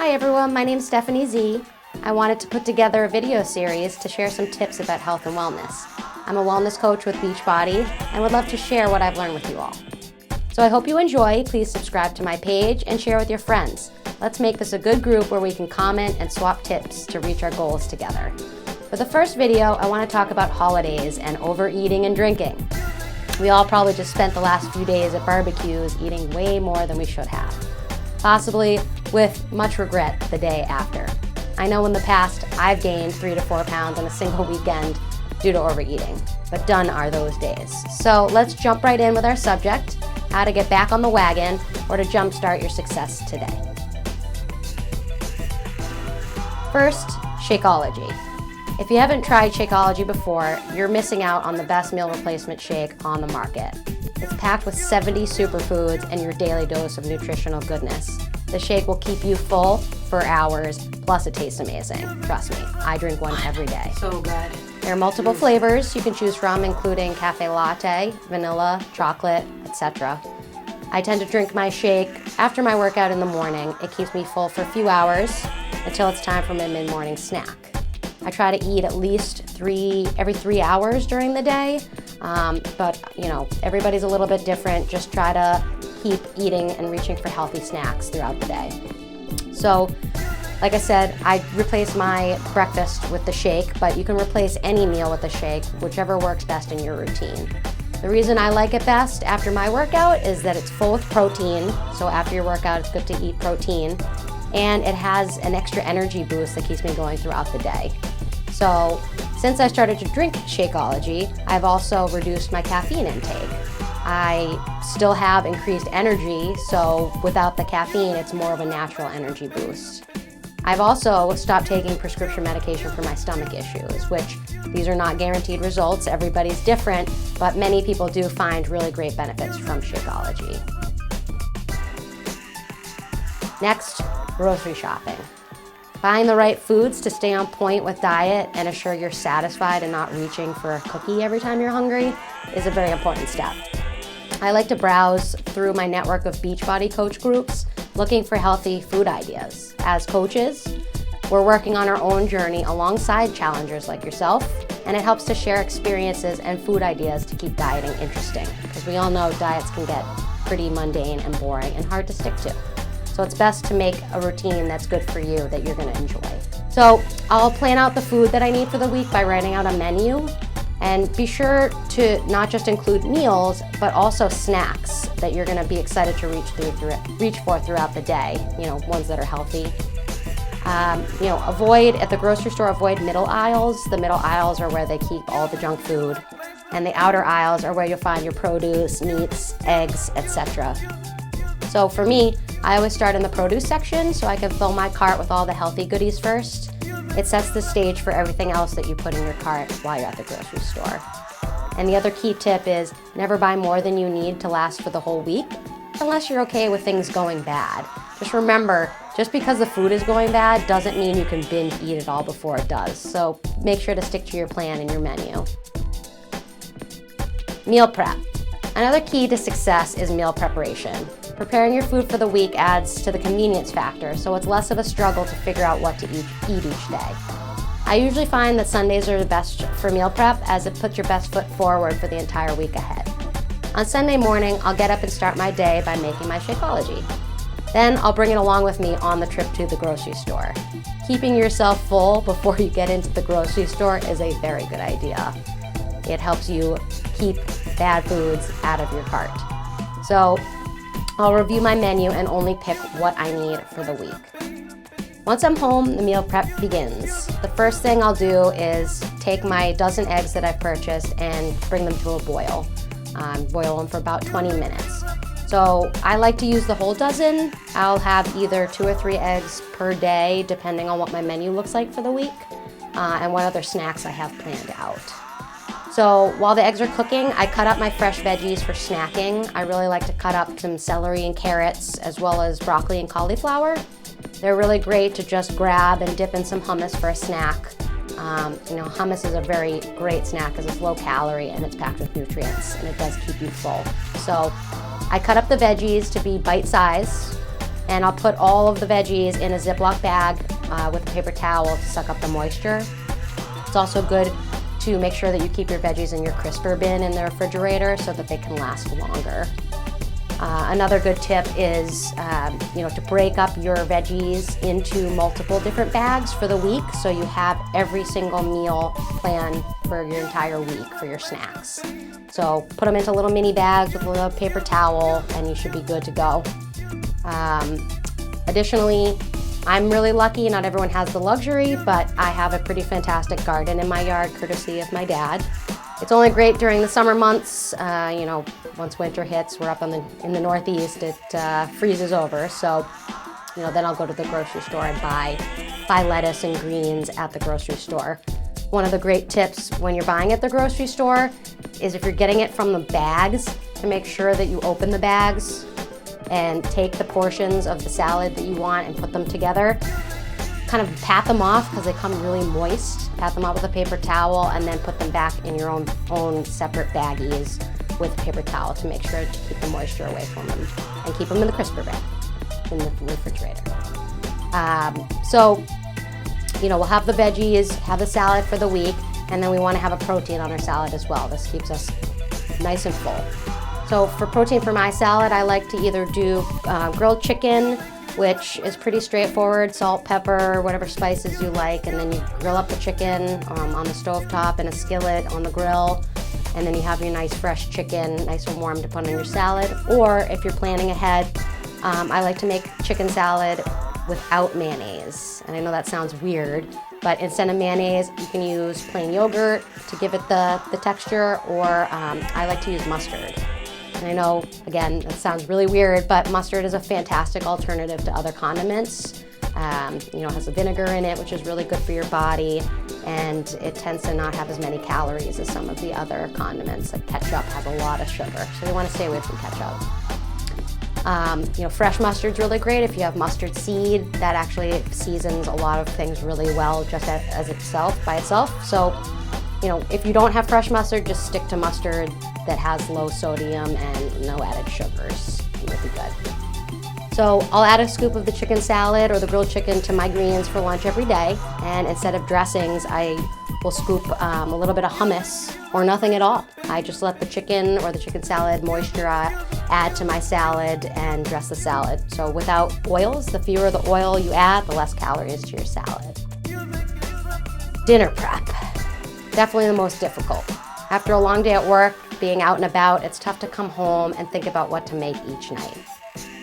Hi everyone, my name's Stephanie Z. I wanted to put together a video series to share some tips about health and wellness. I'm a wellness coach with Beachbody and would love to share what I've learned with you all. So I hope you enjoy. Please subscribe to my page and share with your friends. Let's make this a good group where we can comment and swap tips to reach our goals together. For the first video, I want to talk about holidays and overeating and drinking. We all probably just spent the last few days at barbecues eating way more than we should have, possibly with much regret the day after. I know in the past I've gained 3 to 4 pounds in a single weekend due to overeating, but done are those days. So let's jump right in with our subject, how to get back on the wagon or to jumpstart your success today. First, Shakeology. If you haven't tried Shakeology before, you're missing out on the best meal replacement shake on the market. It's packed with 70 superfoods and your daily dose of nutritional goodness. The shake will keep you full for hours, plus it tastes amazing. Trust me, I drink one every day. So good. There are multiple flavors you can choose from, including cafe latte, vanilla, chocolate, etc. I tend to drink my shake after my workout in the morning. It keeps me full for a few hours until it's time for my mid-morning snack. I try to eat at least every 3 hours during the day, but everybody's a little bit different. Just try to keep eating and reaching for healthy snacks throughout the day. So, like I said, I replace my breakfast with the shake, but you can replace any meal with the shake, whichever works best in your routine. The reason I like it best after my workout is that it's full of protein, so after your workout it's good to eat protein, and it has an extra energy boost that keeps me going throughout the day. So, since I started to drink Shakeology, I've also reduced my caffeine intake. I still have increased energy, so without the caffeine, it's more of a natural energy boost. I've also stopped taking prescription medication for my stomach issues, which these are not guaranteed results. Everybody's different, but many people do find really great benefits from Shakeology. Next, grocery shopping. Buying the right foods to stay on point with diet and assure you're satisfied and not reaching for a cookie every time you're hungry is a very important step. I like to browse through my network of Beachbody coach groups looking for healthy food ideas. As coaches, we're working on our own journey alongside challengers like yourself, and it helps to share experiences and food ideas to keep dieting interesting, because we all know diets can get pretty mundane and boring and hard to stick to. So it's best to make a routine that's good for you that you're going to enjoy. So I'll plan out the food that I need for the week by writing out a menu, and be sure to not just include meals, but also snacks that you're going to be excited to reach for throughout the day, ones that are healthy. Avoid, at the grocery store, avoid middle aisles. The middle aisles are where they keep all the junk food, and the outer aisles are where you'll find your produce, meats, eggs, etc. So for me, I always start in the produce section so I can fill my cart with all the healthy goodies first. It sets the stage for everything else that you put in your cart while you're at the grocery store. And the other key tip is never buy more than you need to last for the whole week, unless you're okay with things going bad. Just remember, just because the food is going bad doesn't mean you can binge eat it all before it does. So make sure to stick to your plan and your menu. Meal prep. Another key to success is meal preparation. Preparing your food for the week adds to the convenience factor, so it's less of a struggle to figure out what to eat each day. I usually find that Sundays are the best for meal prep, as it puts your best foot forward for the entire week ahead. On Sunday morning, I'll get up and start my day by making my Shakeology. Then I'll bring it along with me on the trip to the grocery store. Keeping yourself full before you get into the grocery store is a very good idea. It helps you keep bad foods out of your cart. So I'll review my menu and only pick what I need for the week. Once I'm home, the meal prep begins. The first thing I'll do is take my dozen eggs that I've purchased and bring them to a boil. Boil them for about 20 minutes. So I like to use the whole dozen. I'll have either 2 or 3 eggs per day, depending on what my menu looks like for the week, and what other snacks I have planned out. So while the eggs are cooking, I cut up my fresh veggies for snacking. I really like to cut up some celery and carrots, as well as broccoli and cauliflower. They're really great to just grab and dip in some hummus for a snack. Hummus is a very great snack because it's low calorie and it's packed with nutrients, and it does keep you full. So I cut up the veggies to be bite size. And I'll put all of the veggies in a Ziploc bag with a paper towel to suck up the moisture. It's also good to make sure that you keep your veggies in your crisper bin in the refrigerator so that they can last longer. Another good tip is to break up your veggies into multiple different bags for the week, so you have every single meal planned for your entire week for your snacks. So put them into little mini bags with a little paper towel and you should be good to go. Additionally, I'm really lucky, not everyone has the luxury, but I have a pretty fantastic garden in my yard courtesy of my dad. It's only great during the summer months. Once winter hits, we're up in the Northeast, it freezes over. So, then I'll go to the grocery store and buy lettuce and greens at the grocery store. One of the great tips when you're buying at the grocery store is if you're getting it from the bags, to make sure that you open the bags and take the portions of the salad that you want and put them together. Kind of pat them off because they come really moist. Pat them off with a paper towel and then put them back in your own separate baggies with a paper towel to make sure to keep the moisture away from them and keep them in the crisper bag in the refrigerator. We'll have the veggies, have the salad for the week, and then we want to have a protein on our salad as well. This keeps us nice and full. So for protein for my salad, I like to either do grilled chicken, which is pretty straightforward, salt, pepper, whatever spices you like, and then you grill up the chicken on the stovetop in a skillet on the grill, and then you have your nice fresh chicken, nice and warm to put on your salad. Or if you're planning ahead, I like to make chicken salad without mayonnaise. And I know that sounds weird, but instead of mayonnaise, you can use plain yogurt to give it the texture, or I like to use mustard. And I know, again, that sounds really weird, but mustard is a fantastic alternative to other condiments. It has a vinegar in it, which is really good for your body, and it tends to not have as many calories as some of the other condiments. Like ketchup has a lot of sugar, so you want to stay away from ketchup. Fresh mustard's really great. If you have mustard seed, that actually seasons a lot of things really well just by itself. So, if you don't have fresh mustard, just stick to mustard that has low sodium and no added sugars. It will be good. So I'll add a scoop of the chicken salad or the grilled chicken to my greens for lunch every day. And instead of dressings, I will scoop a little bit of hummus or nothing at all. I just let the chicken or the chicken salad moisture add to my salad and dress the salad. So without oils, the fewer the oil you add, the less calories to your salad. Dinner prep. Definitely the most difficult. After a long day at work, being out and about, it's tough to come home and think about what to make each night.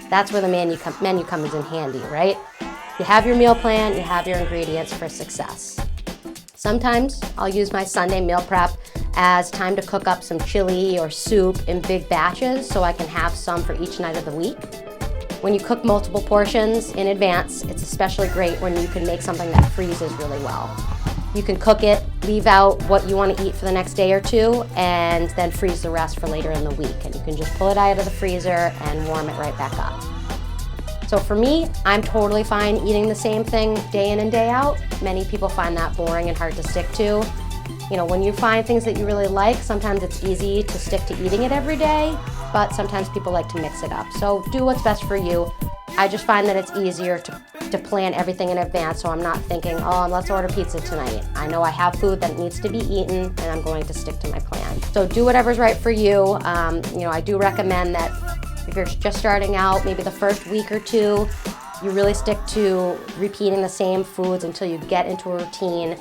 That's where the menu comes in handy, right? You have your meal plan, you have your ingredients for success. Sometimes I'll use my Sunday meal prep as time to cook up some chili or soup in big batches so I can have some for each night of the week. When you cook multiple portions in advance, it's especially great when you can make something that freezes really well. You can cook it, leave out what you want to eat for the next day or two, and then freeze the rest for later in the week. And you can just pull it out of the freezer and warm it right back up. So for me, I'm totally fine eating the same thing day in and day out. Many people find that boring and hard to stick to. When you find things that you really like, sometimes it's easy to stick to eating it every day, but sometimes people like to mix it up. So do what's best for you. I just find that it's easier to plan everything in advance, so I'm not thinking, let's order pizza tonight. I know I have food that needs to be eaten, and I'm going to stick to my plan. So do whatever's right for you. I do recommend that if you're just starting out, maybe the first week or two, you really stick to repeating the same foods until you get into a routine.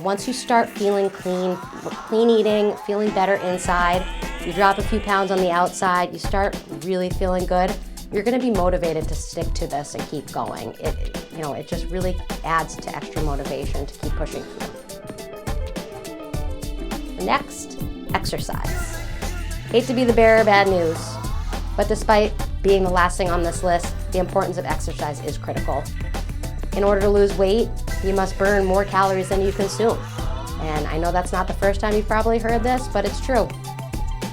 Once you start feeling clean eating, feeling better inside, you drop a few pounds on the outside, you start really feeling good, you're going to be motivated to stick to this and keep going. It just really adds to extra motivation to keep pushing through. Next, exercise. Hate to be the bearer of bad news, but despite being the last thing on this list, the importance of exercise is critical. In order to lose weight, you must burn more calories than you consume. And I know that's not the first time you've probably heard this, but it's true.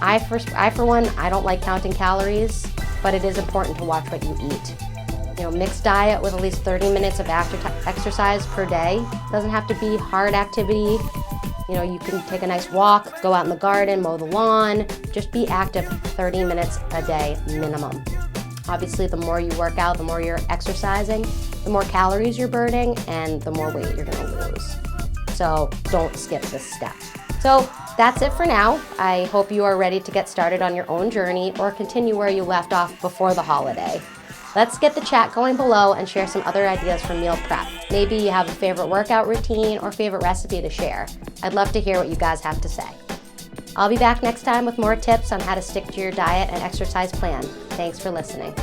I for one, I don't like counting calories, but it is important to watch what you eat. Mixed diet with at least 30 minutes of exercise per day. Doesn't have to be hard activity. You can take a nice walk, go out in the garden, mow the lawn. Just be active 30 minutes a day minimum. Obviously, the more you work out, the more you're exercising, the more calories you're burning, and the more weight you're gonna lose. So don't skip this step. So that's it for now. I hope you are ready to get started on your own journey or continue where you left off before the holiday. Let's get the chat going below and share some other ideas for meal prep. Maybe you have a favorite workout routine or favorite recipe to share. I'd love to hear what you guys have to say. I'll be back next time with more tips on how to stick to your diet and exercise plan. Thanks for listening.